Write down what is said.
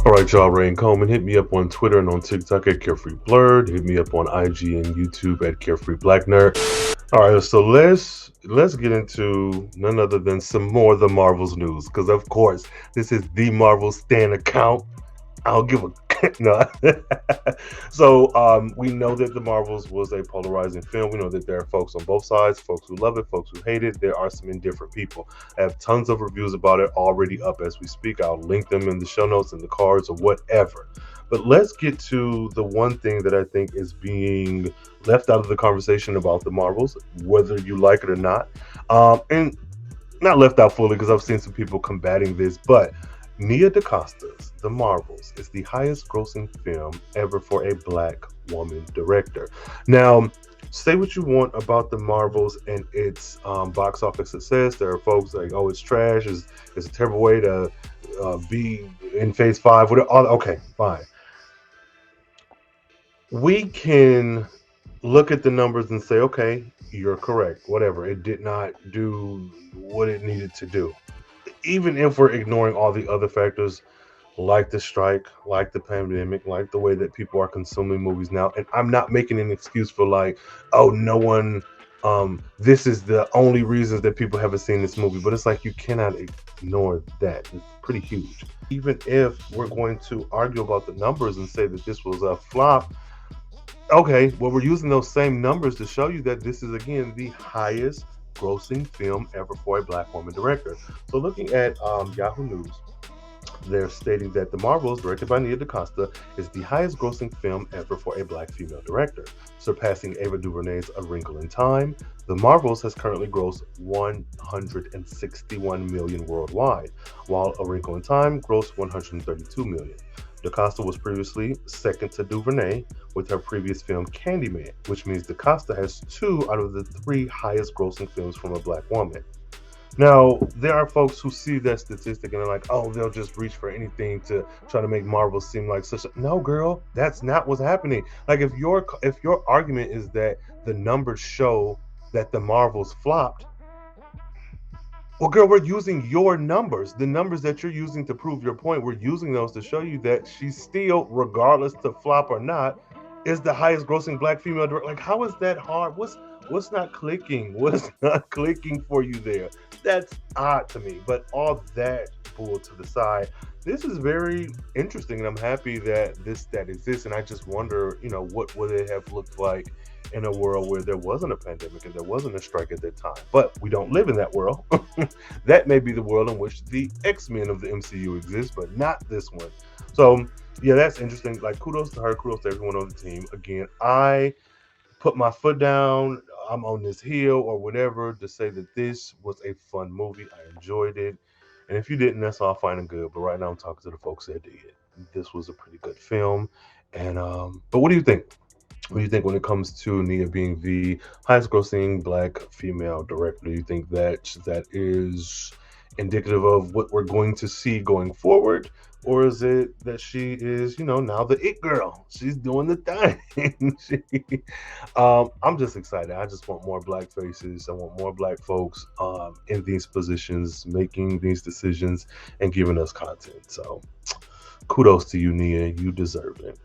All right, y'all, Rain Coleman. Hit me up on Twitter and on TikTok at CarefreeBlurred. Hit me up on IG and YouTube at CarefreeBlackNerdu. All right, so let's get into none other than some more of the Marvels news, because of course this is the Marvel Stan account. I'll give a no. So we know that the Marvels was a polarizing film. We know that there are folks on both sides, folks who love it, folks who hate it. There are some indifferent people. I have tons of reviews about it already up as we speak. I'll link them in the show notes and the cards or whatever. But let's get to the one thing that I think is being left out of the conversation about the Marvels, whether you like it or not. And not left out fully, because I've seen some people combating this, but Nia DaCosta's The Marvels is the highest grossing film ever for a Black woman director. Now, say what you want about The Marvels and its box office success. There are folks like, oh, it's trash, it's a terrible way to be in phase 5. Okay, fine. We can look at the numbers and say, okay, you're correct, whatever. It did not do what it needed to do. Even if we're ignoring all the other factors, like the strike, like the pandemic, like the way that people are consuming movies now. And I'm not making an excuse for like, oh, no one, this is the only reasons that people haven't seen this movie. But it's like, you cannot ignore that. It's pretty huge. Even if we're going to argue about the numbers and say that this was a flop, okay, well, we're using those same numbers to show you that this is, again, the highest grossing film ever for a Black woman director. So looking at Yahoo News, they're stating that The Marvels, directed by Nia DaCosta, is the highest grossing film ever for a Black female director, surpassing Ava DuVernay's A Wrinkle in Time. The Marvels has currently grossed $161 million worldwide, while A Wrinkle in Time grossed $132 million. DaCosta was previously second to DuVernay with her previous film Candyman, which means DaCosta has 2 out of the 3 highest grossing films from a Black woman. Now, there are folks who see that statistic and they're like, oh, they'll just reach for anything to try to make Marvel seem like such a... No, girl, that's not what's happening. Like, if your argument is that the numbers show that the Marvels flopped, well, girl, we're using your numbers, the numbers that you're using to prove your point. We're using those to show you that she still, regardless to flop or not, is the highest grossing Black female director. Like, how is that hard? What's not clicking? What's not clicking for you there? That's odd to me. But all that bull to the side, this is very interesting, and I'm happy that that exists. And I just wonder, what would it have looked like in a world where there wasn't a pandemic and there wasn't a strike at that time. But we don't live in that world. That may be the world in which the X-Men of the MCU exists, but not this one. So yeah, that's interesting. Like, kudos to her, kudos to everyone on the team. Again, I put my foot down, I'm on this hill or whatever, to say that this was a fun movie. I enjoyed it. And if you didn't, that's all fine and good. But right now I'm talking to the folks that did. This was a pretty good film. And but what do you think? What do you think when it comes to Nia being the highest grossing Black female director? Do you think that is indicative of what we're going to see going forward? Or is it that she is, now the it girl? She's doing the thing. I'm just excited. I just want more Black faces. I want more Black folks in these positions, making these decisions and giving us content. So kudos to you, Nia. You deserve it.